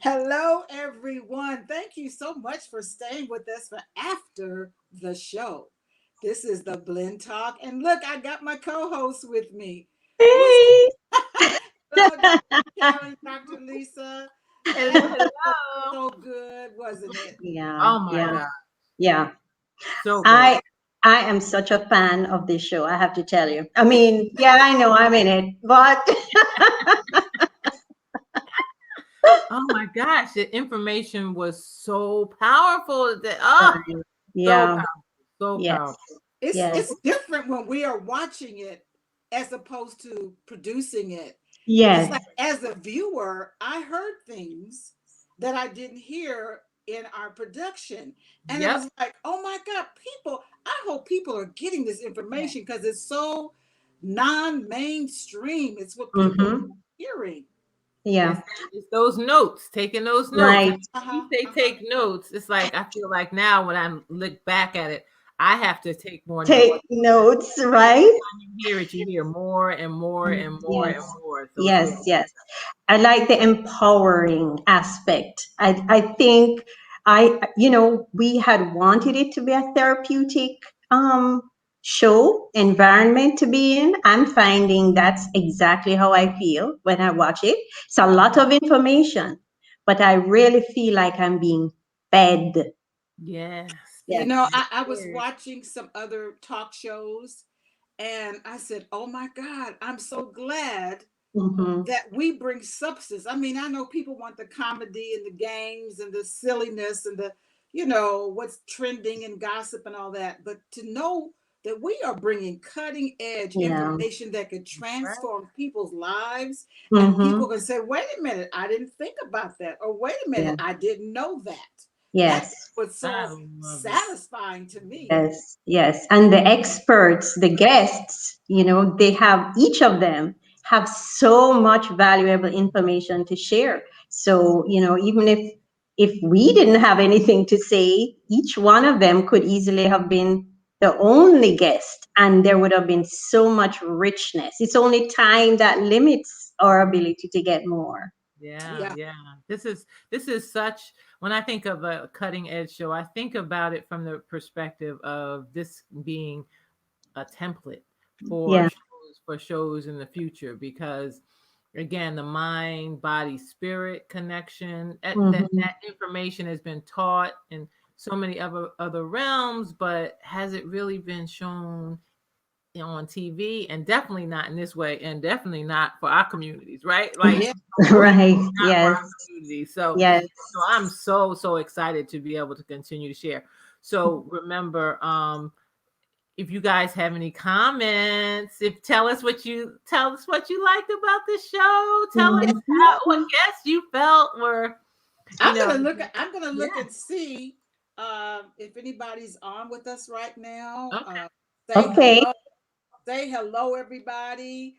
Hello, everyone. Thank you so much for staying with us for after the show. This is the Blend Talk. And look, I got my co host with me. What's Hey. Hello, Dr. Karen, Dr. Lisa. Hello, That was hello. so good, wasn't it? Yeah, Oh my yeah, God, yeah. so good. I I am such a fan of this show, I have to tell you. I mean, yeah, I know I'm in it, but Oh my gosh, the information was so powerful. right. So Yeah, powerful, so yes, powerful. yes, It's different when we are watching it as opposed to producing it. It's yes, like as a viewer, I heard things that I didn't hear in our production. And it Yep. was like, oh my God, people, I hope people are getting this Yeah. information because it's so non-mainstream. It's what people are mm-hmm. hearing. It's, Yeah, it's those notes, taking those notes. And right. when you Uh-huh. say Uh-huh. take notes, it's like I feel like now when I look back at it, I have to take more notes. Take notes, Every right? time you hear it, you hear more and more and more Yes, and more. So it's yes, really yes. I like the empowering aspect. I think we had wanted it to be a therapeutic um show environment to be in. I'm finding that's exactly how I feel when I watch it. It's a lot of information, but I really feel like I'm being fed. yes, You Yes. know, that's I was good. watching some other talk shows and I said, oh my God, I'm so glad Mm-hmm. that we bring substance. I mean, I know people want the comedy and the games and the silliness and the, what's trending and gossip and all that. But to know that we are bringing cutting edge Yeah. information that could That's right. transform people's lives, and people Mm-hmm. can say, wait a minute, I didn't think about that. Or wait a Yeah. minute, I didn't know that. That's Yes. what's I so love it. satisfying to me. Yes, yes. And the experts, the guests, they have each of them have so much valuable information to share. So, even if we didn't have anything to say, each one of them could easily have been the only guest, and there would have been so much richness. It's only time that limits our ability to get more. Yeah, Yeah. yeah. This is such when I think of a cutting edge show, I think about it from the perspective of this being a template Yeah. for shows in the future because again, the mind, body, spirit connection, Hmm. that information has been taught in so many other realms, but has it really been shown on TV, and definitely not in this way, and definitely not for our communities, right? Like Yeah. most Right. not for Yes. our communities. Yes. So I'm so excited to be able to continue to share. So remember, if you guys have any comments, if tell us what you liked about the show. Tell us what Mhm. guests you felt were, you know, I'm gonna look yeah. and see if anybody's on with us right now. Okay. Say Okay. hello, say hello, everybody.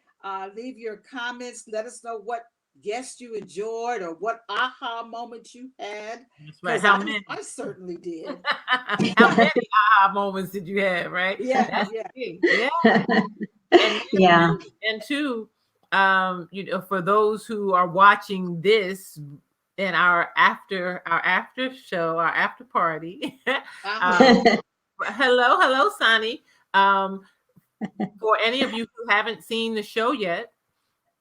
Leave your comments. Let us know what guests you enjoyed or what aha moments you had, That's right. because How many? I certainly did. How many aha moments did you have, right? Yeah, That's yeah. the thing. Yeah. And Yeah. two, for those who are watching this in our after show, our after party, Uh huh. um, hello, Sonny. Um, for any of you who haven't seen the show yet,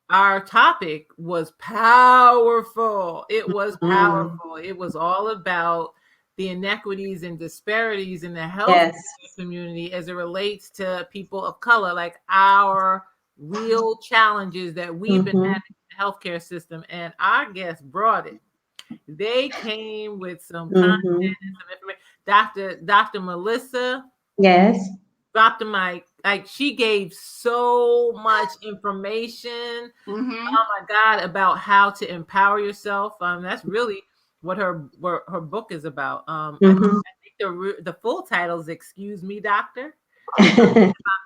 our topic was powerful. It was Mm. powerful. It was all about the inequities and disparities in the health Yes. community as it relates to people of color, like our real challenges that we've been Hmm. having in the healthcare system. And our guests brought it. They came with some content Hmm. and some information. Dr. Melissa Yes. dropped the mic. Like she gave so much information, Mm-hmm. oh my God, about how to empower yourself. That's really what her book is about. Hmm. I think the full title is "Excuse Me, Doctor,"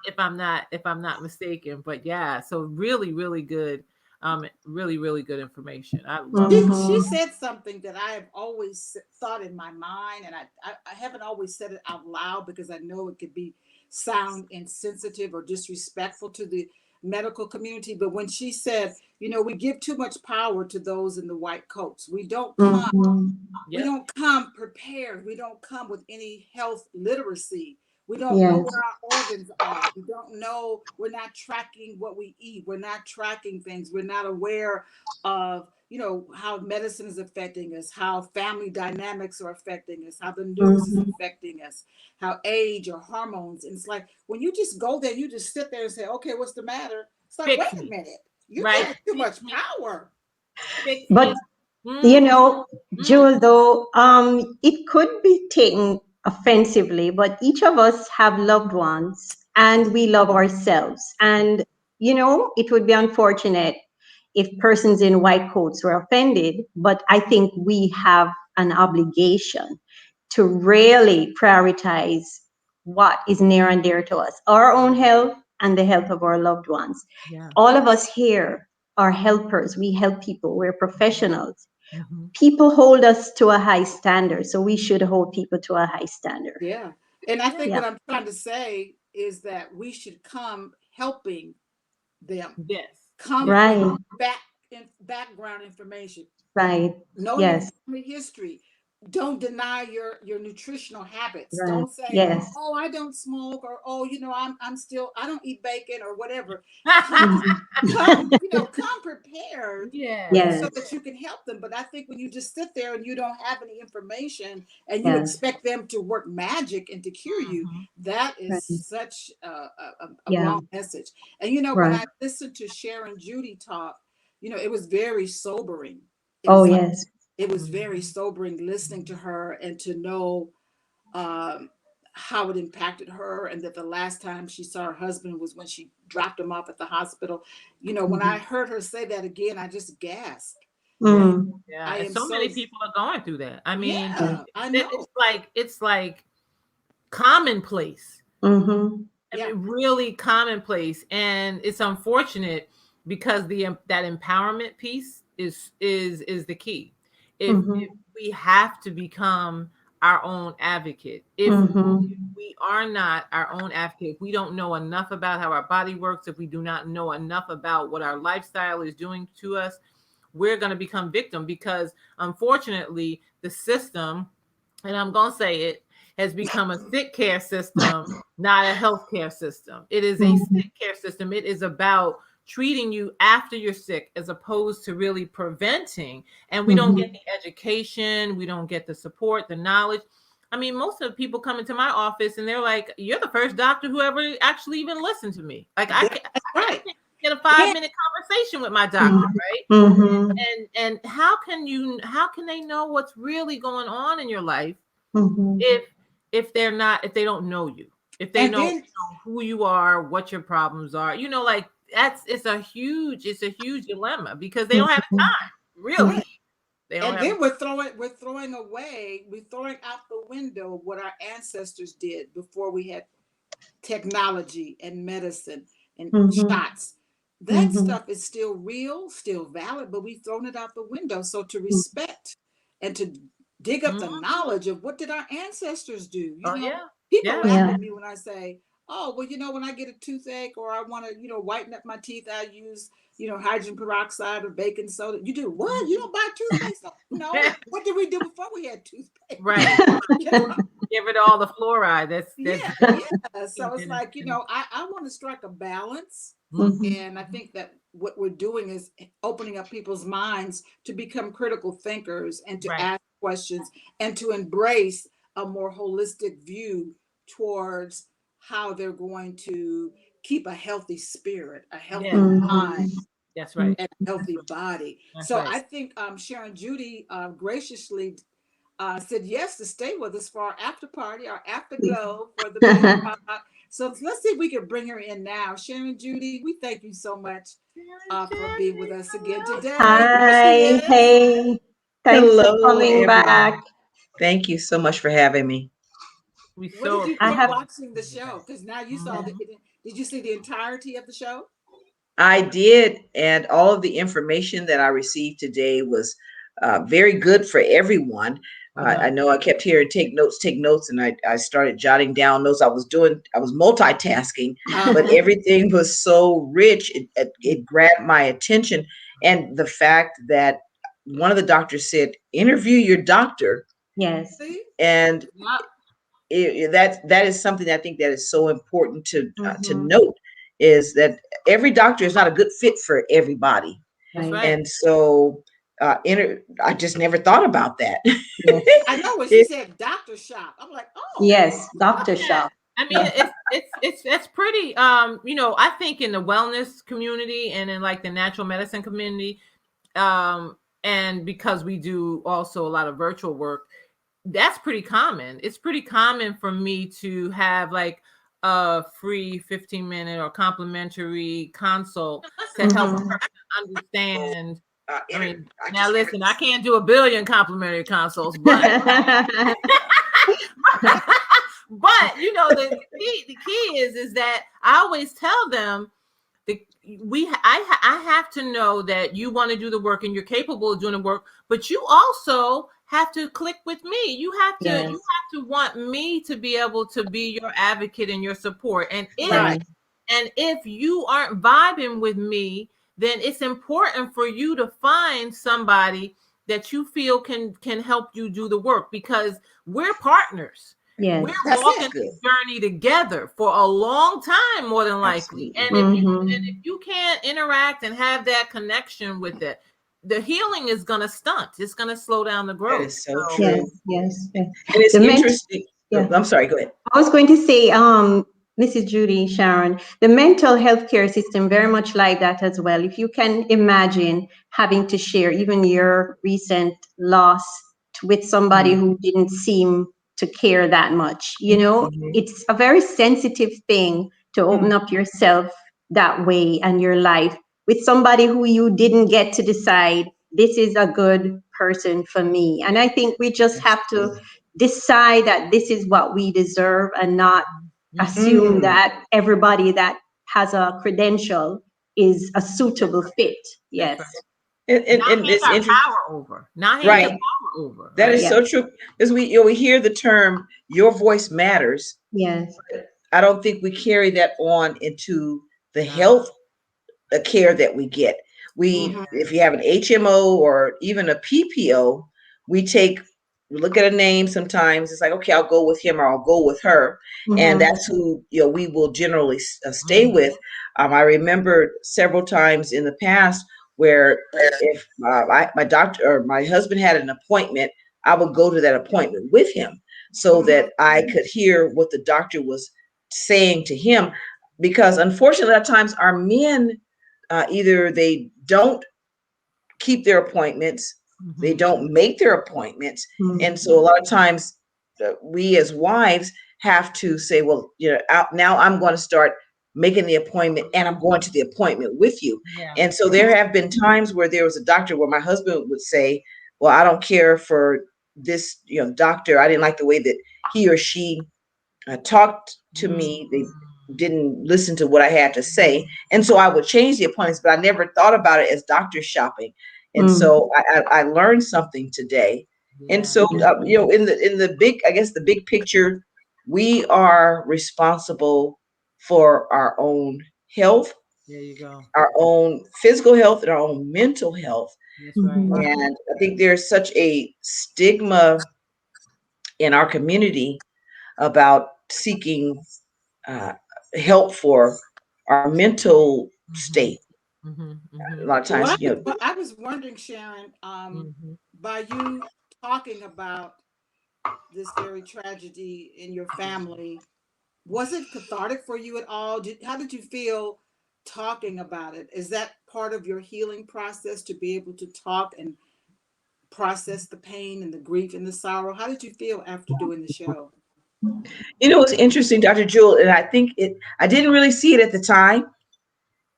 if I'm not mistaken. But yeah, so really good, really good information. I love it. She Hmm. said something that I have always thought in my mind, and I haven't always said it out loud because I know it could be sound insensitive or disrespectful to the medical community, but when she said, you know, we give too much power to those in the white coats. We don't come Mhm. we Yep. don't come prepared. We don't come with any health literacy. We don't know Yes. where our organs are. We don't know, we're not tracking what we eat. We're not tracking things. We're not aware of, you know, how medicine is affecting us, how family dynamics are affecting us, how the news is Mhm. affecting us, how age or hormones. And it's like when you just go there, you just sit there and say, okay, what's the matter? It's like, wait Fix a me. minute, you're Right. giving too Fix much me. power. Fix But me. you Mm, know, mm. Joel, though, it could be taken offensively, but each of us have loved ones and we love ourselves. And, you know, it would be unfortunate if persons in white coats were offended, but I think we have an obligation to really prioritize what is near and dear to us, our own health and the health of our loved ones. Yeah. All of us here are helpers. We help people. We're professionals. Mhm. People hold us to a high standard, so we should hold people to a high standard. Yeah. And I Yeah. think Yeah, what I'm trying to say is that we should come helping them, Yes. come Yes. with right, background information, right. know your Yes, family history. Don't deny your nutritional habits. right. Don't say, Yes. oh, I don't smoke, or oh, you know, I'm still, I don't eat bacon or whatever. Mhm. Come prepared with, Yes. so Yes, that you can help them. But I think when you just sit there and you don't have any information and you yes, expect them to work magic and to cure you, Mhm. that is right. such a Yeah, wrong message. And you know, when right. I listened to Sharon Judy talk, you know, it was very sobering. It Oh, was like, yes. it was very Mhm. sobering listening to her and to know um, how it impacted her, and that the last time she saw her husband was when she dropped him off at the hospital. You know, when I Mhm. heard her say that again, I just gasped. Yeah. Mm, Yeah. I And am so so, many people are going through that. I mean, yes. yeah, I that know. it's like commonplace. Mhm. I Yeah, mean, really commonplace, and it's unfortunate because that empowerment piece is the key. If Mhm. we have to become our own advocate, if Mhm. we are not our own advocate, if we don't know enough about how our body works, if we do not know enough about what our lifestyle is doing to us, we're going to become victim because unfortunately the system, and I'm going to say it, has become a sick care system, not a healthcare system. It is a Mhm. sick care system. It is about treating you after you're sick as opposed to really preventing. And we don't get Mhm. the education, we don't get the support, the knowledge. I mean, most of the people come into my office and they're like, "You're the first doctor who ever actually even listened to me." Like that's I right. can't get a And 5-minute conversation with my doctor, Mhm. right? Mhm. And how can they know what's really going on in your life Mhm. if if they don't know you, if they and don't then know who you are, what your problems are, like it's a huge dilemma because they don't have Mhm. time, really. right. They don't And have then we're throwing out the window what our ancestors did before we had technology and medicine and Mhm. shots. That Mhm. stuff is still real, still valid, but we've thrown it out the window. So to Mhm. respect and to dig up the Mhm. knowledge of what did our ancestors do? You Oh know, yeah, people yeah. laugh Yeah. at me when I say, oh, well, you know, when I get a toothache or I want to, whiten up my teeth, I use, hydrogen peroxide or baking soda. You do what? You don't buy toothpaste? No. What did we do before we had toothpaste? Right. you know? Get rid of all the fluoride. That's Yeah, that's yeah. So it's like, I want to strike a balance. Mhm. Mhm. And I think that what we're doing is opening up people's minds to become critical thinkers and to Right. ask questions and to embrace a more holistic view towards how they're going to keep a healthy spirit, a healthy Yes, mind, Mhm. that's Mhm. right. and a healthy body. That's So right. I think Sharon Judy graciously said yes to stay with us for our after party, our afterglow for the Beauty Talk. So let's see if we can bring her in now. Sharon Judy, we thank you so much for being with us again today. There she Hi. is. Hey. Thanks for Hello, coming everyone. back. Thank you so much for having me. We What so did you I think have appreciate watching the you back. show? Because now you saw Mhm. did you see the entirety of the show? I did, and all of the information that I received today was very good for everyone. I know I kept hearing take notes, and I started jotting down notes. I was multitasking, but everything was so rich. It grabbed my attention. And the fact that one of the doctors said, interview your doctor. Yes. See? And Yep. that is something I think that is so important to Mhm. note, is that every doctor is not a good fit for everybody. That's Right. right. And so I just never thought about that. Yes. I know when she said doctor shop, I'm like, oh, Yes. Doctor Yeah. shop. I mean, Yeah. it's pretty. I think in the wellness community and in like the natural medicine community, and because we do also a lot of virtual work, that's pretty common. It's pretty common for me to have like a free 15-minute or complimentary consult to help a Mhm. person understand. I mean, I now just never. listen, I can't do a billion complimentary consults, but but the key is that I always tell them I have to know that you want to do the work and you're capable of doing the work, but you also have to click with me. Yes. You have to want me to be able to be your advocate and your support. And right. if you aren't vibing with me, then it's important for you to find somebody that you feel can help you do the work, because we're partners. Yes. We're That's walking it. Good. this journey together for a long time, more than likely. Absolutely. And Mhm. if you can't interact and have that connection with it, the healing is going to stunt. It's going to slow down the That growth. is so So, true. Yes. Yes. And it's The ment- interesting. yeah. I'm sorry, go ahead. I was going to say, Mrs. Judy, Sharon, the mental health care system very much like that as well. If you can imagine having to share even your recent loss with somebody who didn't seem to care that much, Mhm. it's a very sensitive thing to open up yourself that way and your life with somebody who you didn't get to decide this is a good person for me. And I think we just have to decide that this is what we deserve and not assume that everybody that has a credential is a suitable fit. Yes. not And hand it's our interesting. power over. Not hand your Right. power over. That is Right. Yeah. so true. Because we hear the term "your voice matters." Yes. I don't think we carry that on into the No. health care that we get. Mhm. If you have an HMO or even a PPO, we look at a name sometimes. It's like, okay, I'll go with him or I'll go with her. And Mhm. that's who, we will generally stay Mhm. with. I remember several times in the past where if my doctor or my husband had an appointment, I would go to that appointment with him so Mhm. that I could hear what the doctor was saying to him. Because unfortunately, at times our men, either they don't keep their appointments, they Mhm. don't make their appointments, and so a lot of times we as wives have to say, well, now I'm going to start making the appointment, and I'm going to the appointment with you. Yeah. And so there have been times where there was a doctor where my husband would say, well, I don't care for this, doctor. I didn't like the way that he or she talked to me. They didn't listen to what I had to say. And so I would change the appointments, but I never thought about it as doctor shopping. And so I learned something today. And Yeah. so, in the big, I guess the big picture, we are responsible for our own health, There you go. our own physical health, and our own mental health. That's right. And I think there's such a stigma in our community about seeking uh, help for our mental state. Mhm. A Mhm. lot of Well, times, I was wondering, Sharon, Mhm. by you talking about this very tragedy in your family, was it cathartic for you at all? How did you feel talking about it? Is that part of your healing process to be able to talk and process the pain and the grief and the sorrow? How did you feel after doing the show? it's interesting, Dr. Jewel, and I think I didn't really see it at the time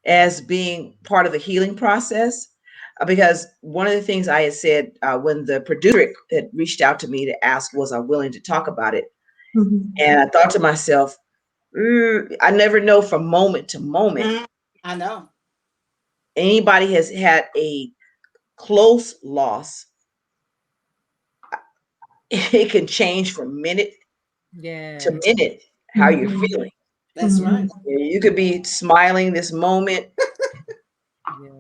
as being part of the healing process. Because one of the things I had said when the producer had reached out to me to ask, was I willing to talk about it? And I thought to myself, I never know from moment to moment. I know. Anybody has had a close loss, it can change from minute Yeah. to minute how you're Mhm. feeling. That's right. You could be smiling this moment,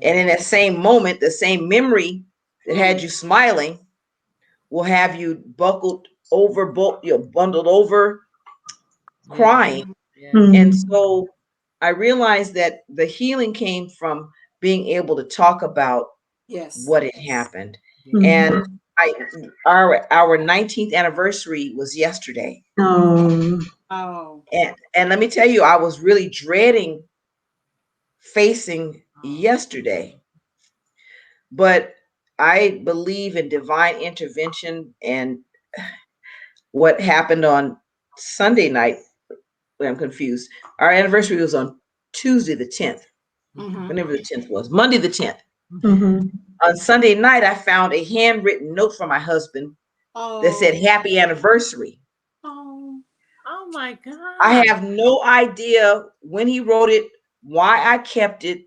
and in that same moment, the same memory that had you smiling will have you buckled over, bundled over, crying. Yeah. And Mhm. so I realized that the healing came from being able to talk about Yes. what had happened. Mhm. And our 19th anniversary was yesterday. Oh. Oh. And let me tell you, I was really dreading facing yesterday. But I believe in divine intervention, and what happened on Sunday night, I'm confused. Our anniversary was on Tuesday the 10th, Mm-hmm. whenever the 10th was, Monday the 10th. Mhm. On Sunday night, I found a handwritten note from my husband that said Oh. happy anniversary. Oh. Oh my I God. have no idea when he wrote it, why I kept it.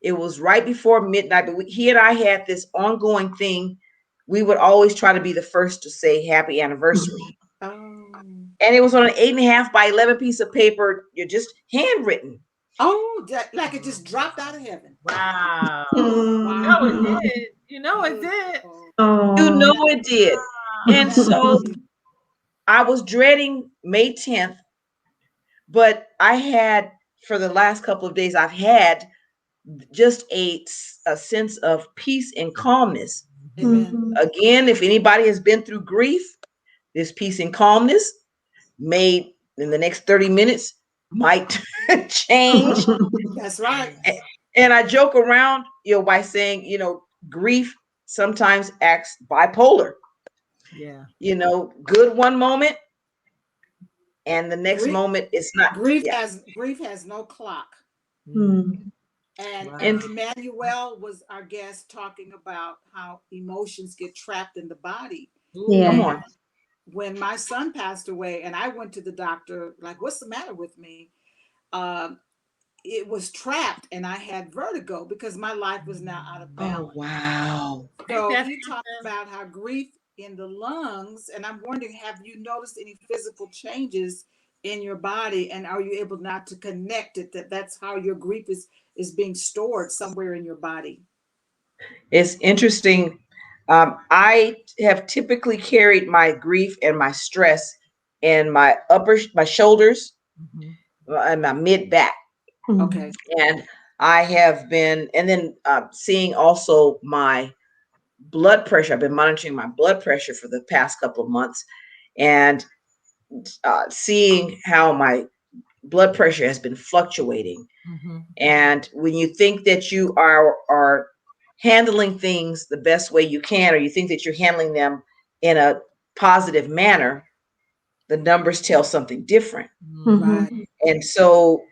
It was right before midnight, but he and I had this ongoing thing. We would always try to be the first to say happy anniversary. Oh. And it was on an 8.5 by 11 piece of paper. You're just handwritten. Oh, like it just dropped out of heaven. Wow. Wow. No, it Mhm. did. You know it did. Beautiful. You Oh. know it did. And That's so beautiful. I was dreading May 10th, but I had, for the last couple of days, I've had just a sense of peace and calmness. Amen. Mhm. Again, if anybody has been through grief, this peace and calmness made in the next 30 minutes might change. That's right. And I joke around, by saying, grief sometimes acts bipolar. Yeah. Good one moment, and the next Grief, moment it's not. Yeah. grief has no clock. Mhm. And And Emmanuel was our guest talking about how emotions get trapped in the body. come Yeah. on. When my son passed away, and I went to the doctor, like, what's the matter with me? Um, it was trapped, and I had vertigo because my life was now out of Oh, balance. wow. Ain't So that he talked something? about how grief in the lungs, and I'm wondering, have you noticed any physical changes in your body, and are you able not to connect it that's how your grief is being stored somewhere in your body? It's interesting. I have typically carried my grief and my stress in my shoulders Mhm. and my mid back. Okay. And I have been, and then seeing also my blood pressure. I've been monitoring my blood pressure for the past couple of months, and seeing how my blood pressure has been fluctuating. Mhm. And when you think that you are handling things the best way you can, or you think that you're handling them in a positive manner, the numbers tell something different. Right. Mhm. And so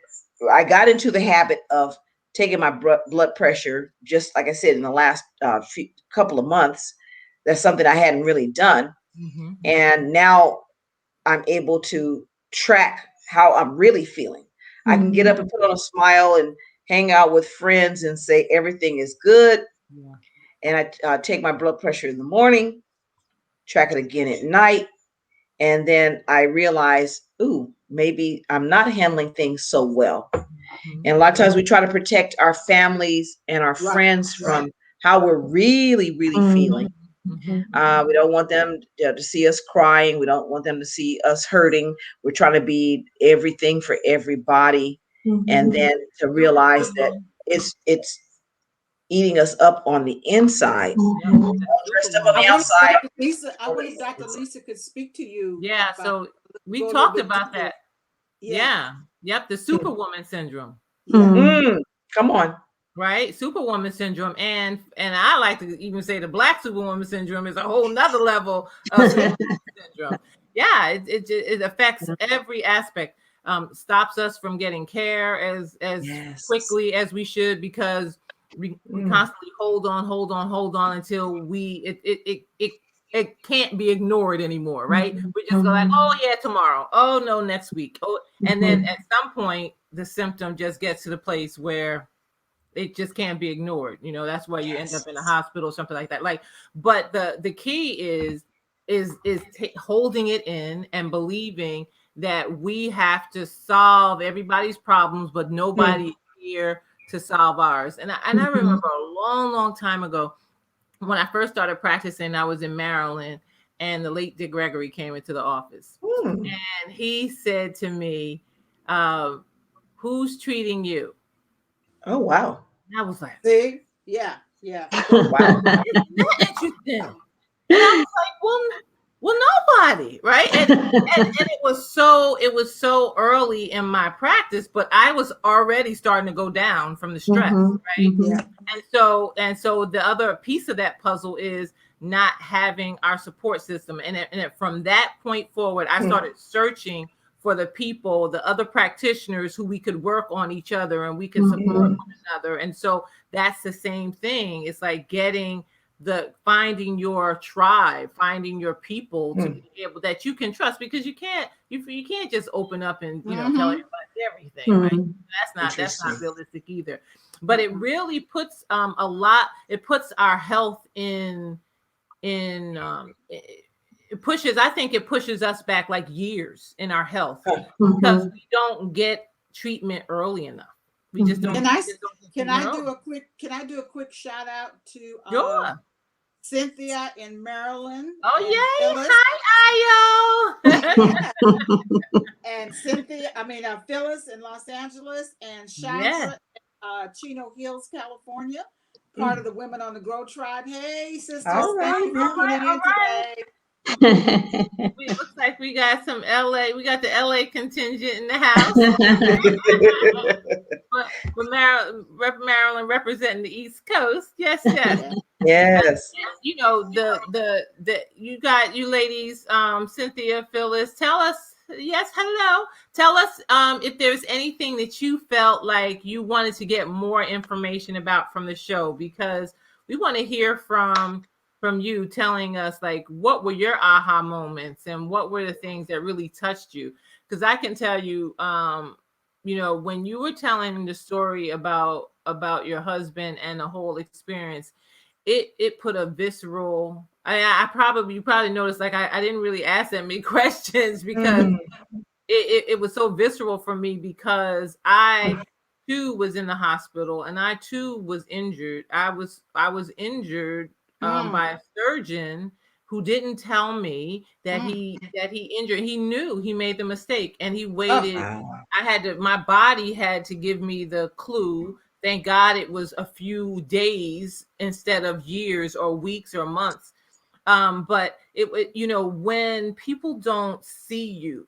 I got into the habit of taking my blood pressure, just like I said, in the last couple of months. That's something I hadn't really done. Mhm. And now I'm able to track how I'm really feeling. I can get up and put on a smile and hang out with friends and say everything is good. Yeah. And I take my blood pressure in the morning, track it again at night. And then I realize, ooh, maybe I'm not handling things so well. Mhm. And a lot of times we try to protect our families and our Right. friends from how we're really, really feeling. Mhm. We don't want them to see us crying. We don't want them to see us hurting. We're trying to be everything for everybody, and Mhm. then to realize that it's eating us up on the inside. Yep. Mhm. Dressed up on I the wonder if outside. Dr. Lisa, I On wonder the if Dr. inside. Lisa could speak to you Yeah. about, So we go a little talked bit about deeper. that. Yeah. Yeah. Yep. The superwoman syndrome. Yeah. Come on. Right, superwoman syndrome, and I like to even say the black superwoman syndrome is a whole nother level of syndrome. Yeah, it affects every aspect. Stops us from getting care as Yes. quickly as we should, because we constantly hold on until it can't be ignored anymore, right? We just go like, oh yeah, tomorrow. Oh no, next week. Oh, and then at some point the symptom just gets to the place where it just can't be ignored. That's why you end up in a hospital or something like that. But the key is holding it in and believing that we have to solve everybody's problems, but nobody is here to solve ours. And I remember a long time ago when I first started practicing, I was in Maryland, and the late Dick Gregory came into the office, and he said to me, "Who's treating you?" Oh, wow. And I was like, See? Yeah. Oh, wow. "Isn't that interesting?" And I was like, well, nobody, right? And it was so early in my practice, but I was already starting to go down from the stress, right? Yeah. And so the other piece of that puzzle is not having our support system. And from that point forward, I started searching for the people, the other practitioners who we could work on each other and we could support one another. And so that's the same thing. It's like finding your tribe, finding your people to be able that you can trust, because you can't just open up and tell everybody everything, right? That's not realistic either. But it really puts it puts our health in I think it pushes us back like years in our health because we don't get treatment early enough. We just don't. Can I do a quick shout out to Cynthia in Maryland? Oh, yay! Hi, and Cynthia, Phyllis in Los Angeles, and Chandra, Chino Hills, California, part of the Women on the Grow Tribe. Hey, sisters, thank you for tuning in today. It looks like we got some LA. We got the LA contingent in the house. but Maryland representing the East Coast. Yes. Yes. You ladies, Cynthia, Phyllis, tell us. Yes, hello. Tell us if there's anything that you felt like you wanted to get more information about from the show, because we want to hear from you telling us, like, what were your aha moments and what were the things that really touched you. Because I can tell you, when you were telling the story about your husband and the whole experience, it put a visceral. You probably noticed, like, I didn't really ask that many questions because it was so visceral for me, because I too was in the hospital and I too was injured. I was injured by a surgeon who didn't tell me that he injured. He knew he made the mistake and he waited. My body had to give me the clue. Thank God it was a few days instead of years or weeks or months. But when people don't see you,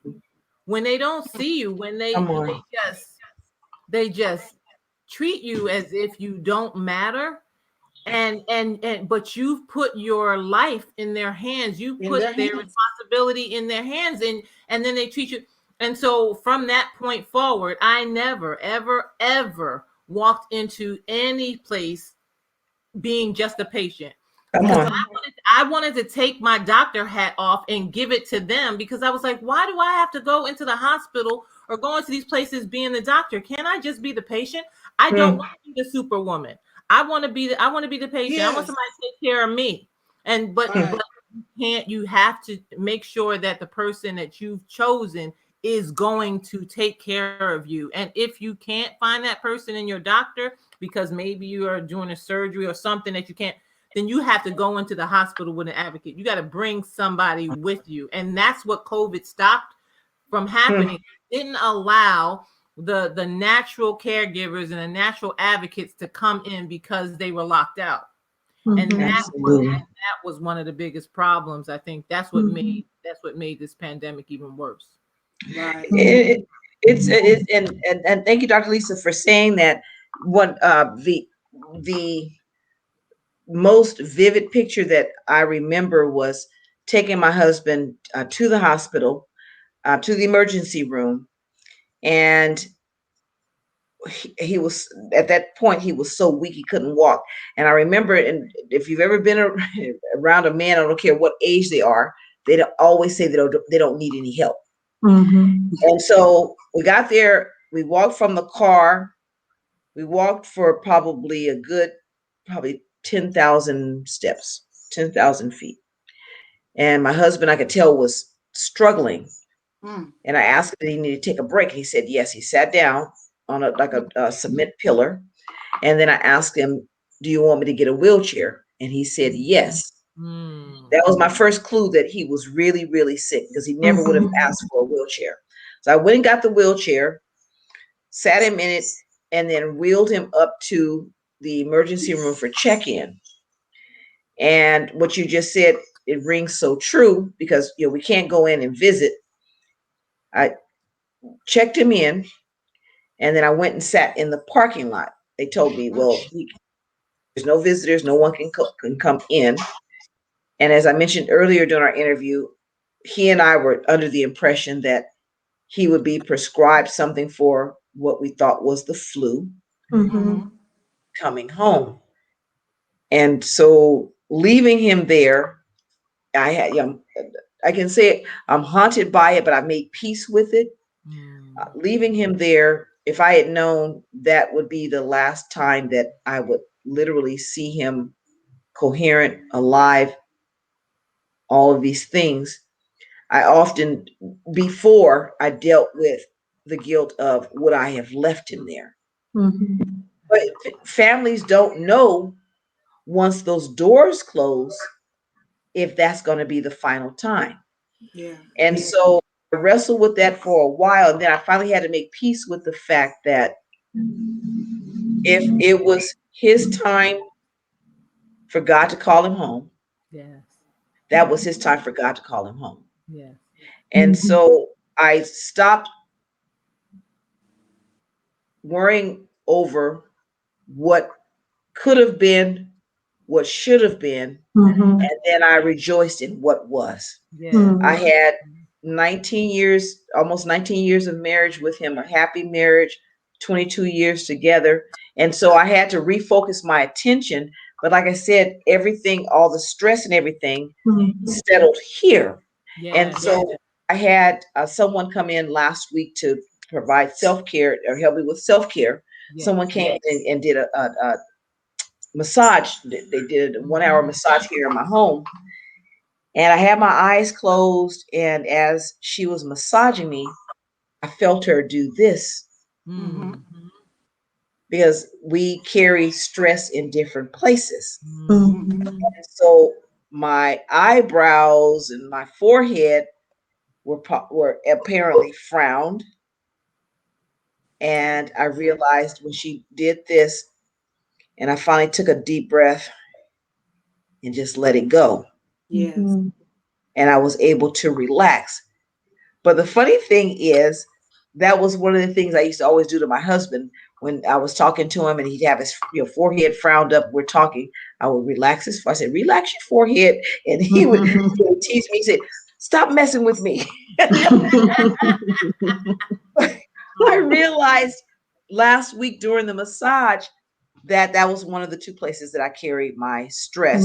when they just treat you as if you don't matter, but you've put your life in their hands, you put their responsibility in their hands, and then they treat you. And so from that point forward, I never, ever walked into any place being just a patient. Because I wanted to take my doctor hat off and give it to them, because I was like, why do I have to go into the hospital or go into these places being the doctor? Can't I just be the patient? I don't want to be the superwoman. I want to be the patient. Yes. I want somebody to take care of me. But you have to make sure that the person that you've chosen is going to take care of you. And if you can't find that person in your doctor, because maybe you are doing a surgery or something that you can't, then you have to go into the hospital with an advocate. You got to bring somebody with you. And that's what COVID stopped from happening. It didn't allow the natural caregivers and the natural advocates to come in because they were locked out. And that was one of the biggest problems. I think that's what made this pandemic even worse. Right. And thank you, Dr. Lisa, for saying that. What the most vivid picture that I remember was taking my husband to the hospital, to the emergency room, and he was, at that point, he was so weak he couldn't walk. And I remember, and if you've ever been around a man, I don't care what age they are, they always say they don't need any help. And so we got there, we walked from the car, we walked for probably 10,000 steps, 10,000 feet. And my husband, I could tell, was struggling. Mm. And I asked him if he needed to take a break. He said yes. He sat down on a cement pillar. And then I asked him, do you want me to get a wheelchair? And he said yes. Mm. That was my first clue that he was really, really sick, because he never would have asked for a wheelchair. So I went and got the wheelchair, sat him in it, and then wheeled him up to the emergency room for check-in. And what you just said, it rings so true, because we can't go in and visit. I checked him in, and then I went and sat in the parking lot. They told me, well, there's no visitors, no one can come in. And as I mentioned earlier during our interview, he and I were under the impression that he would be prescribed something for what we thought was the flu Mhm. coming home. And so leaving him there, I can say I'm haunted by it, but I made peace with it. Leaving him there, if I had known that would be the last time that I would literally see him coherent, alive, all of these things, I often, before I dealt with the guilt of would I have left him there. But families don't know once those doors close if that's going to be the final time. Yeah. And so I wrestled with that for a while. And then I finally had to make peace with the fact that if it was his time for God to call him home, Yes. that was his time for God to call him home. Yes. And so I stopped worrying over what could have been, what should have been, and then I rejoiced in what was. Yes. I had 19 years, almost 19 years of marriage with him, a happy marriage, 22 years together. And so I had to refocus my attention. But like I said, everything, all the stress and everything settled here. And Yes. so I had someone come in last week to provide self-care or help me with self-care. Yes. Someone came in and did a massage. They did a 1 hour massage here in my home. And I had my eyes closed. And as she was massaging me, I felt her do this, Mhm. because we carry stress in different places. Mhm. And so my eyebrows and my forehead were apparently frowned. And I realized when she did this, and I finally took a deep breath and just let it go. Yes. And I was able to relax. But the funny thing is, that was one of the things I used to always do to my husband when I was talking to him, and he'd have his forehead frowned up. We're talking. I would relax his. I said, "Relax your forehead," and he would tease me. He said, "Stop messing with me." I realized last week during the massage that that was one of the two places that I carried my stress.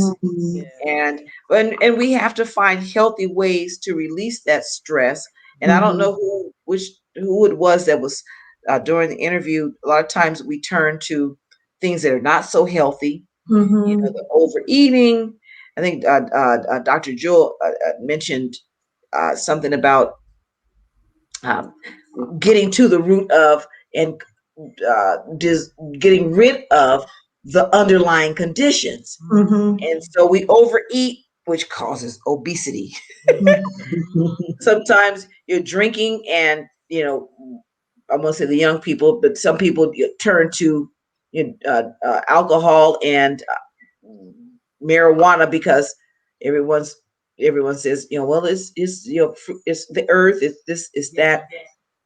And we have to find healthy ways to release that stress. And I don't know who it was that was during the interview. A lot of times we turn to things that are not so healthy. The overeating. I think Dr. Jewel mentioned something about um, getting to the root of and getting rid of the underlying conditions. And so we overeat, which causes obesity. Sometimes you're drinking and, I'm going to say the young people, but some people turn to alcohol and marijuana because everyone says, well, it's it's the earth, it's this, it's that.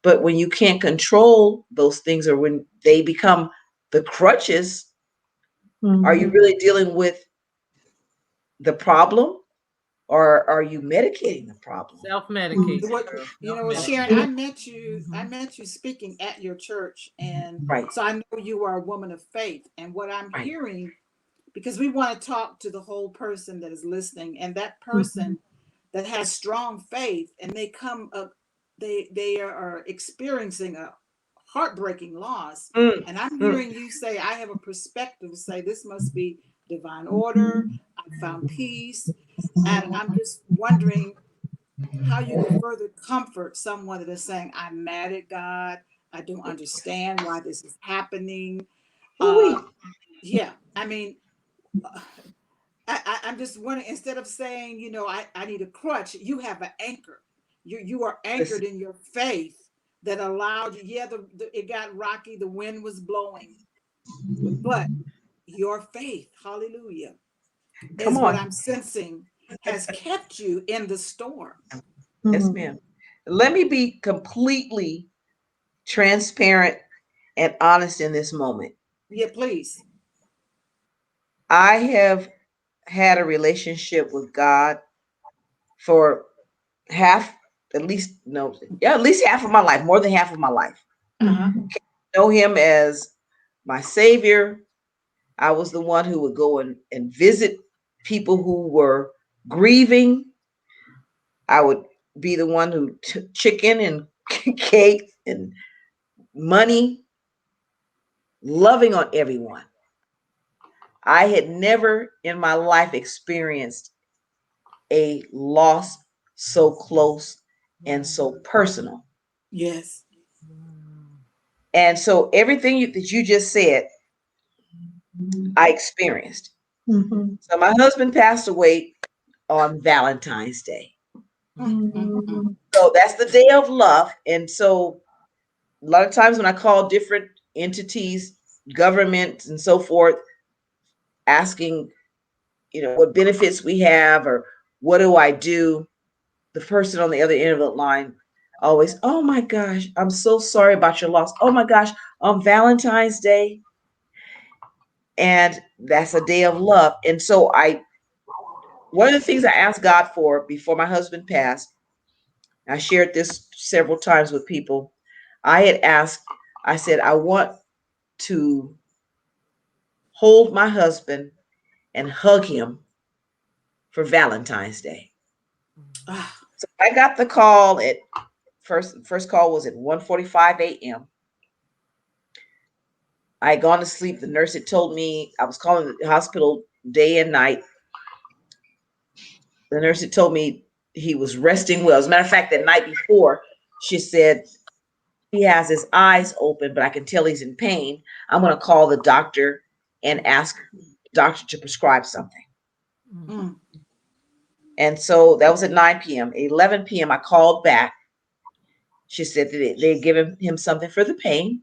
But when you can't control those things, or when they become the crutches, are you really dealing with the problem, or are you medicating the problem? Self-medicate. What Sharon, I met you. I met you speaking at your church, and Right, so I know you are a woman of faith. And what I'm right. hearing, because we want to talk to the whole person that is listening, and that person that has strong faith, and they come up, they are experiencing a heartbreaking loss, Mm, and I'm mm, hearing you say, I have a perspective to say this must be divine order. I found peace. And I'm just wondering how you can further comfort someone that is saying, I'm mad at God. I don't understand why this is happening. Ooh-wee. Yeah, I mean, I'm just wondering, instead of saying, I need a crutch, you have an anchor. You are Listen, anchored in your faith that allowed you. Yeah, it got rocky, the wind was blowing, but your faith, hallelujah, come is what on. I'm sensing has kept you in the storm. Yes, Mhm. ma'am. Let me be completely transparent and honest in this moment. Yeah, please. I have had a relationship with God for half, at least, no, yeah, at least half of my life, more than half of my life. Uh-huh. Know him as my savior. I was the one who would go and visit people who were grieving. I would be the one who took chicken and cake and money, loving on everyone. I had never in my life experienced a loss so close and so personal. Yes. And so everything that you just said, I experienced. Mhm. So my husband passed away on Valentine's Day. Mm, mm, mm. Mhm. So that's the day of love. And so a lot of times when I call different entities, governments and so forth, asking, what benefits we have or what do I do, the person on the other end of the line always, oh my gosh, I'm so sorry about your loss. Oh my gosh, on Valentine's Day. And that's a day of love. And so one of the things I asked God for before my husband passed, I shared this several times with people. I had asked, I said, I want to hold my husband and hug him for Valentine's Day. Ah, So I got the call at first call was at 1:45 a.m. I had gone to sleep. The nurse had told me I was calling the hospital day and night. The nurse had told me he was resting well. As a matter of fact, the night before, she said he has his eyes open, but I can tell he's in pain. I'm going to call the doctor and ask the doctor to prescribe something. mm, And so that was at 9 p.m. At 11 p.m., I called back. She said that they had given him something for the pain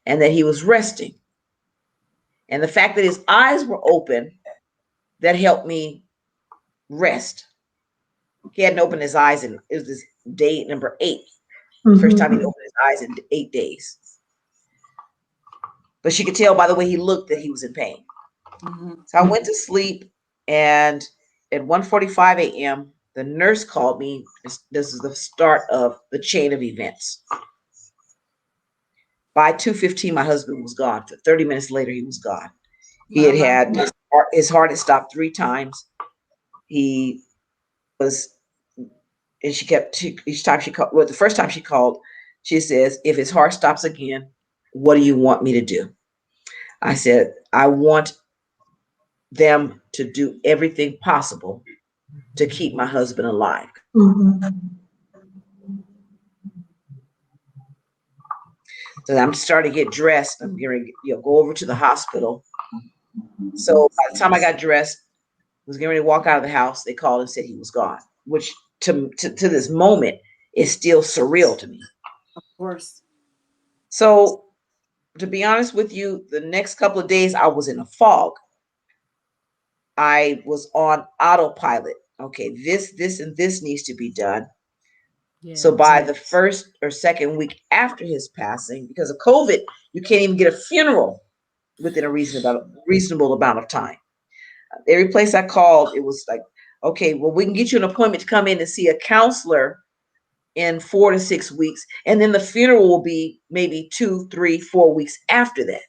and that he was resting. And the fact that his eyes were open, that helped me rest. He hadn't opened his eyes, and it was this day number 8. First time he Mhm. opened his eyes in 8 days. But she could tell by the way he looked that he was in pain. mhm. So I went to sleep, and at 1:45 a.m., the nurse called me. This is the start of the chain of events. By 2:15, my husband was gone. 30 minutes later, he was gone. He My, had my. had his heart had stopped 3 times. He was, and each time she called. Well, the first time she called, she says, "If his heart stops again, what do you want me to do?" I said, "I want them to do everything possible to keep my husband alive." Mhm. So I'm starting to get dressed. I'm going to go over to the hospital. So by the time I got dressed, was getting ready to walk out of the house, they called and said he was gone, which to this moment is still surreal to me. Of course. So to be honest with you, the next couple of days I was in a fog. I was on autopilot. Okay, this, and this needs to be done. Yeah. So by the first or second week after his passing, because of COVID, you can't even get a funeral within a reasonable amount of time. Every place I called, it was like, okay, well, we can get you an appointment to come in and see a counselor in 4 to 6 weeks, and then the funeral will be maybe 2, 3, 4 weeks after that.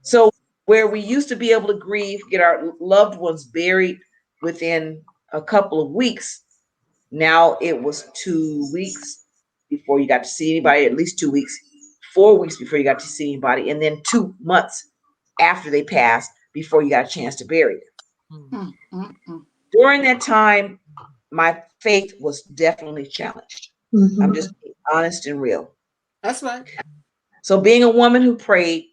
So where we used to be able to grieve, get our loved ones buried within a couple of weeks, now it was 2 weeks before you got to see anybody, at least 2 weeks, 4 weeks before you got to see anybody, and then 2 months after they passed before you got a chance to bury them. Mm. During that time, my faith was definitely challenged. I'm just being honest and real. That's right. So being a woman who prayed,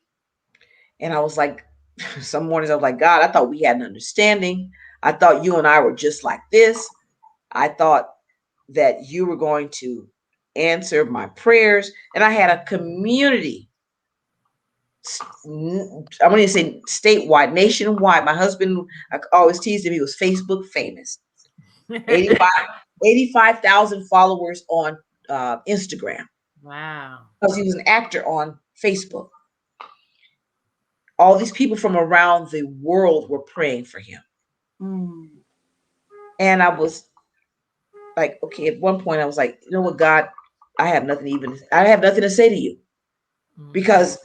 and I was like, some mornings I was like, God, I thought we had an understanding. I thought you and I were just like this. I thought that you were going to answer my prayers. And I had a community, I want to say statewide, nationwide. My husband, I always teased him, he was Facebook famous. 85,000 followers on Instagram. Wow. Because he was an actor on Facebook. All these people from around the world were praying for him. Mm. And I was like, okay, at one point I was like, you know what, God, I have nothing to say to you, because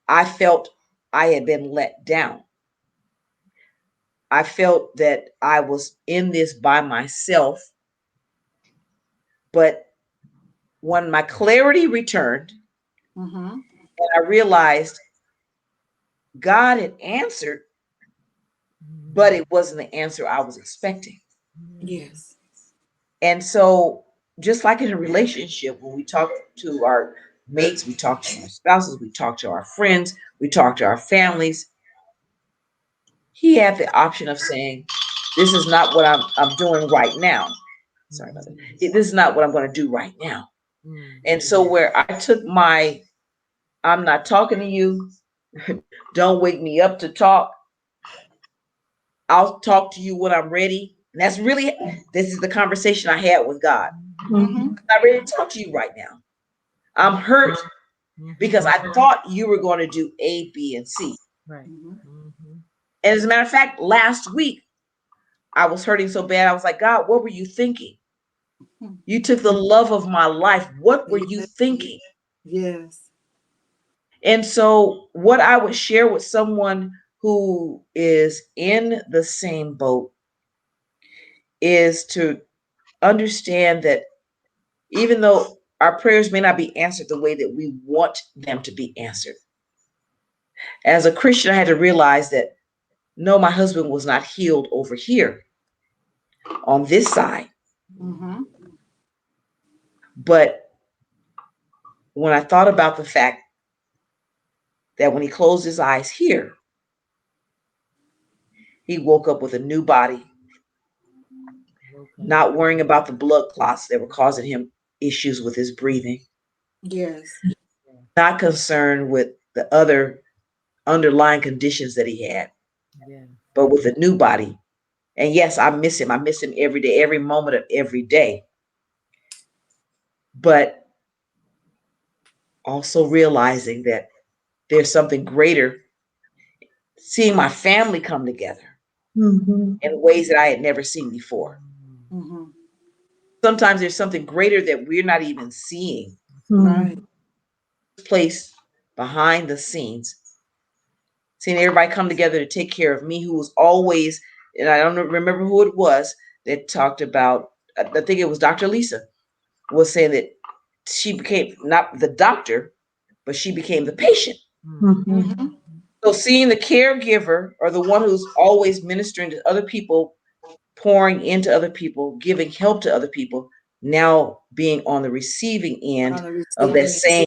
I felt I had been let down. I felt that I was in this by myself. But when my clarity returned, Mm-hmm. and I realized God had answered, but it wasn't the answer I was expecting. Yes. And so, just like in a relationship, when we talk to our mates, we talk to our spouses, we talk to our friends, we talk to our families, he had the option of saying, this is not what I'm doing right now. Sorry about that. This is not what I'm going to do right now. And so where I took my, I'm not talking to you, don't wake me up to talk, I'll talk to you when I'm ready. And that's really, this is the conversation I had with God. Mm-hmm. I'm not ready to talk to you right now. I'm hurt because I thought you were going to do A, B, and C. Right. And as a matter of fact, last week, I was hurting so bad. I was like, God, what were you thinking? You took the love of my life. What were you thinking? Yes. And so what I would share with someone who is in the same boat is to understand that even though our prayers may not be answered the way that we want them to be answered, as a Christian, I had to realize that no, my husband was not healed over here on this side. Mm-hmm. But when I thought about the fact that when he closed his eyes here, he woke up with a new body, not worrying about the blood clots that were causing him issues with his breathing, Yes. not concerned with the other underlying conditions that he had, but with a new body. And yes, I miss him. I miss him every day, every moment of every day. But also realizing that there's something greater, seeing my family come together in ways that I had never seen before. Mm-hmm. Sometimes there's something greater that we're not even seeing Right. place behind the scenes. Seeing everybody come together to take care of me, who was always, and I don't remember who it was that talked about, I think it was Dr. Lisa, was saying that she became not the doctor, but she became the patient. Mm-hmm. So seeing the caregiver, or the one who's always ministering to other people, pouring into other people, giving help to other people, now being on the receiving end On the of that receiving same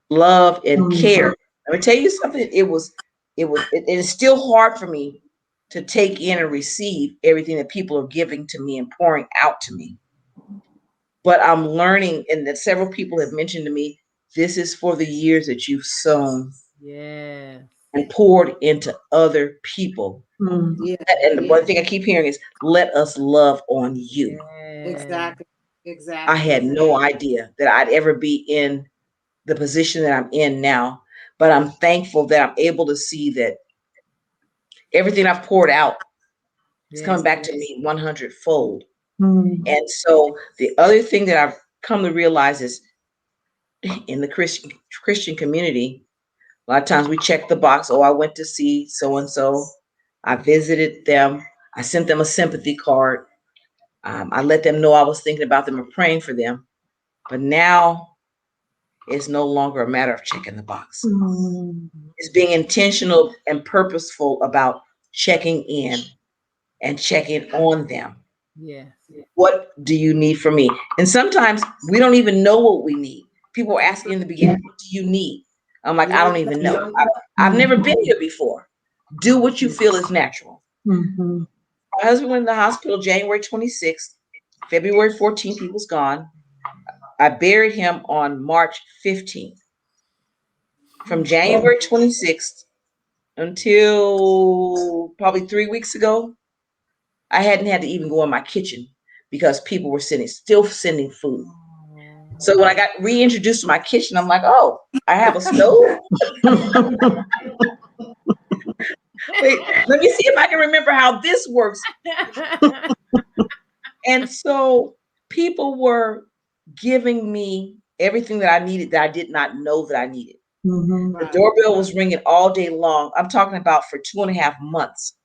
love and care. Let me tell you something. It is still hard for me to take in and receive everything that people are giving to me and pouring out to me. But I'm learning, and that several people have mentioned to me, this is for the years that you've sown and poured into other people. Yeah. And one thing I keep hearing is, let us love on you. Exactly. I Exactly. had no idea that I'd ever be in the position that I'm in now, but I'm thankful that I'm able to see that everything I've poured out is coming back to me 100-fold. And so the other thing that I've come to realize is, in the Christian community, a lot of times we check the box. Oh, I went to see so and so. I visited them. I sent them a sympathy card. I let them know I was thinking about them and praying for them. But now it's no longer a matter of checking the box. It's being intentional and purposeful about checking in and check in on them. Yes. What do you need from me? And sometimes we don't even know what we need. People are asking in the beginning, what do you need? I'm like, I don't even know. I've never been here before. Do what you feel is natural. Mhm. My husband went in the hospital January 26th. February 14th, he was gone. I buried him on March 15th. From January 26th until probably 3 weeks ago, I hadn't had to even go in my kitchen because people were still sending food. So when I got reintroduced to my kitchen, I'm like, oh, I have a stove. Wait, let me see if I can remember how this works. And so people were giving me everything that I needed that I did not know that I needed. Mhm. The doorbell was ringing all day long. I'm talking about for 2.5 months.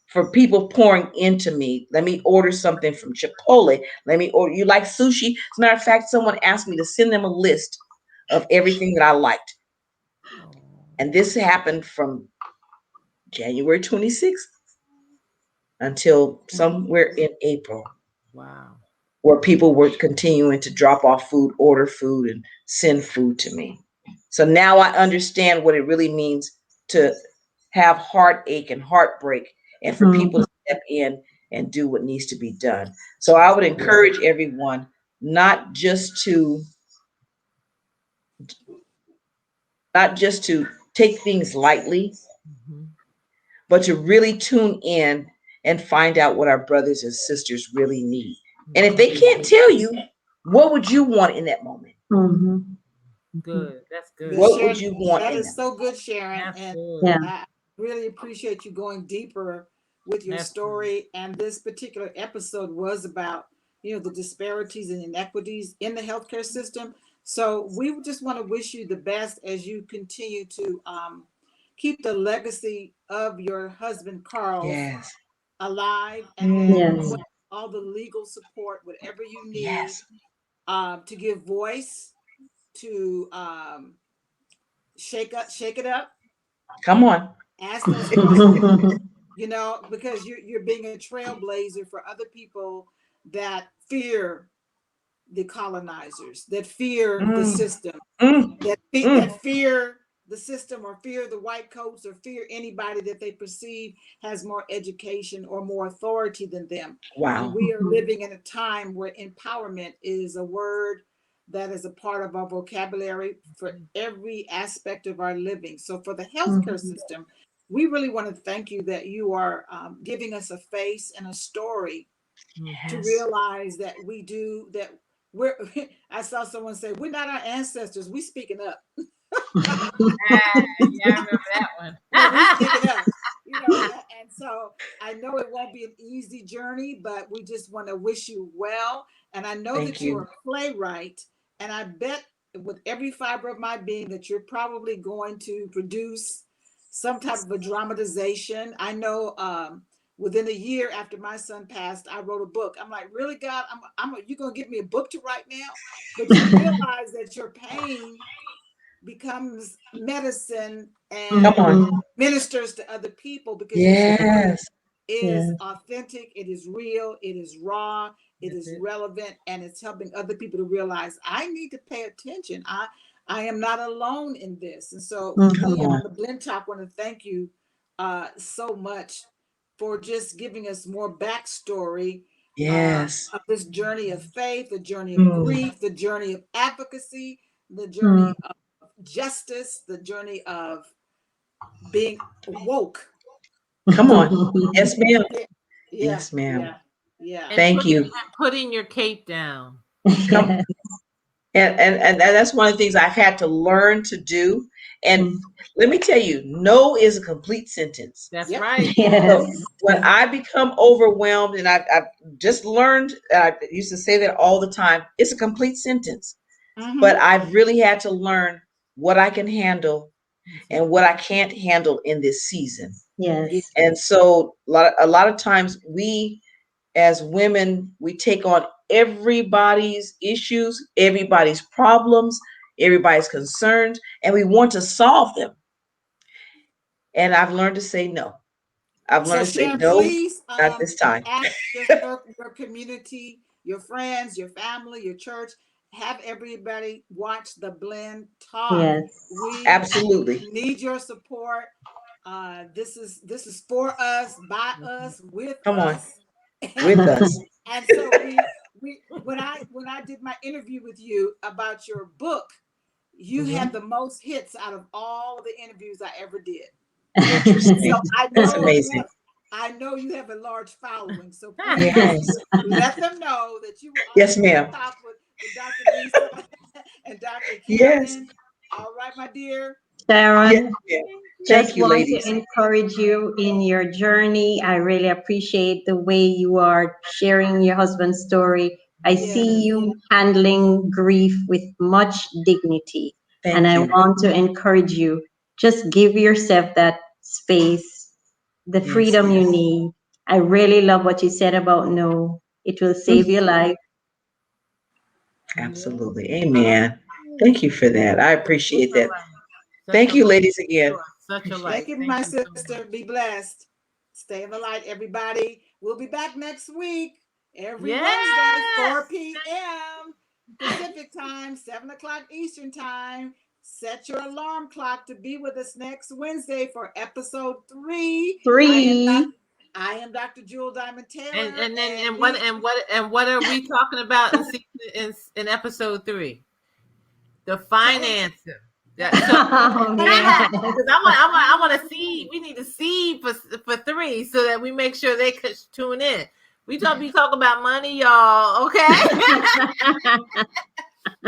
For people pouring into me. Let me order something from Chipotle. Let me order. You like sushi? As a matter of fact, someone asked me to send them a list of everything that I liked. And this happened from January 26th until somewhere in April, Wow. where people were continuing to drop off food, order food, and send food to me. So now I understand what it really means to have heartache and heartbreak, and for people to step in and do what needs to be done. So I would encourage everyone not just to take things lightly, Mhm. but to really tune in and find out what our brothers and sisters really need. And if they can't tell you, what would you want in that moment? Mhm. Good. That's Good, good. What would Sharon. you want That in is them? so good, Sharon. That's And good. Yeah. I really appreciate you going deeper with your That's good. story. And this particular episode was about, the disparities and inequities in the healthcare system. So we just want to wish you the best as you continue to keep the legacy of your husband, Carl's, Yes. alive, and that Yes. all the legal support, whatever you need, Yes. to give voice to shake it up, Come on. ask those questions, because you're being a trailblazer for other people that fear the colonizers, that fear the Mm, system, mm, that mm. fear the system, or fear the white coats, or fear anybody that they perceive has more education or more authority than them. And Wow. we are living in a time where empowerment is a word that is a part of our vocabulary for every aspect of our living. So for the healthcare system, we really want to thank you that you are giving us a face and a story to Yes. realize that we do that. We're I saw someone say, we're not our ancestors, we speaking up. Yeah, I remember that one. Yeah, we speaking up, and so I know it won't be an easy journey, but we just want to wish you well. And I know Thank that you're you. a playwright, and I bet with every fiber of my being that you're probably going to produce some type of a dramatization. I know within a year after my son passed, I wrote a book. I'm like, really, God, you gonna give me a book to write now? But you realize that your pain becomes medicine Come and on. ministers to other people, because your story Yes. is Yes. authentic, it is real, it is raw, it That's is it. relevant, and it's helping other people to realize I need to pay attention. I am not alone in this. And so Come we on. on the Blend Talk want to thank you so much for just giving us more backstory Yes. of this journey of faith, the journey of Mm. grief, the journey of advocacy, the Mm. journey of justice, the journey of being woke. Come on. Yes, ma'am. Yeah, yeah, Yes, ma'am. yeah, yeah. And Thank you. putting your cape down. Come. Yes. And that's one of the things I've had to learn to do. And Mm. let me tell you, no is a complete sentence. That's Yep. right. So Yes. when I become overwhelmed, and I've just learned, I used to say that all the time, it's a complete sentence. But Mm-hmm. I've really had to learn what I can handle That's and it. what I can't handle in this season. Yeah. Yes. And so a lot of times we as women, we take on everybody's issues, everybody's problems, everybody's concerns, and we want to solve them. And I've learned to say no. I've So learned to say Sharon, no, please not this time. ask your community, your friends, your family, your church, have everybody watch the Blend Talk. Yes. We Absolutely. need your support. This is for us, by us, with Come on. us. With us. And so we when I did my interview with you about your book, you had the most hits out of all the interviews I ever did. Interesting. So That's amazing. I know you have a large following. So Yes. please let them know that you were on Yes, the ma'am. talk with Dr. Lisa and Dr. Yes. Karen. All right, my dear. Sharon, Yes, ma'am. Thank just you, want to ladies. encourage you in your journey. I really appreciate the way you are sharing your husband's story. I see Yes. you handling grief with much dignity. And Thank I you. want to encourage you, just give yourself that space, the Yes. freedom you need. I really love what you said about no. It will save your life. Absolutely. Amen. Thank you for that. I appreciate that. Thank you, ladies, again. Such a Appreciate light. Thank you, Thank my you so sister. much. Be blessed. Stay in the light, everybody. We'll be back next week, every Wednesday, Yes. 4 p.m. Pacific time, 7 o'clock Eastern time. Set your alarm clock to be with us next Wednesday for episode 3. 3. I am Dr. Jewel Diamond Taylor. What are we talking about in episode 3? The financing. Yeah, so Oh, man. because I want to see. We need to see for 3 so that we make sure they could tune in. We be talking about money, y'all. Okay,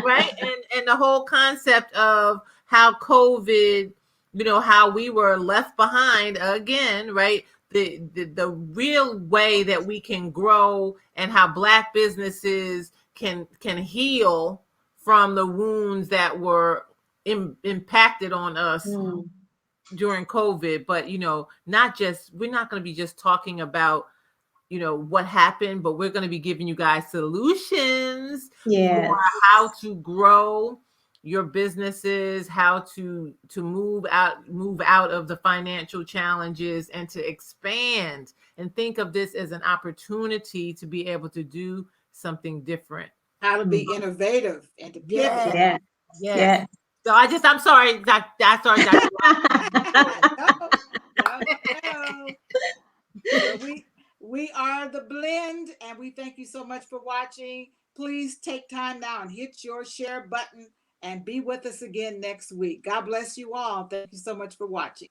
right? And the whole concept of how COVID, how we were left behind again, right? The real way that we can grow and how Black businesses can heal from the wounds that were impacted on us during COVID. But we're not going to be just talking about what happened, but we're going to be giving you guys solutions Yes. for how to grow your businesses, how to move out of the financial challenges and to expand and think of this as an opportunity to be able to do something different. How to be innovative and to pivot. Yeah. Yes. So I'm sorry, Dr. No. So we are the Blend, and we thank you so much for watching. Please take time now and hit your share button and be with us again next week. God bless you all. Thank you so much for watching.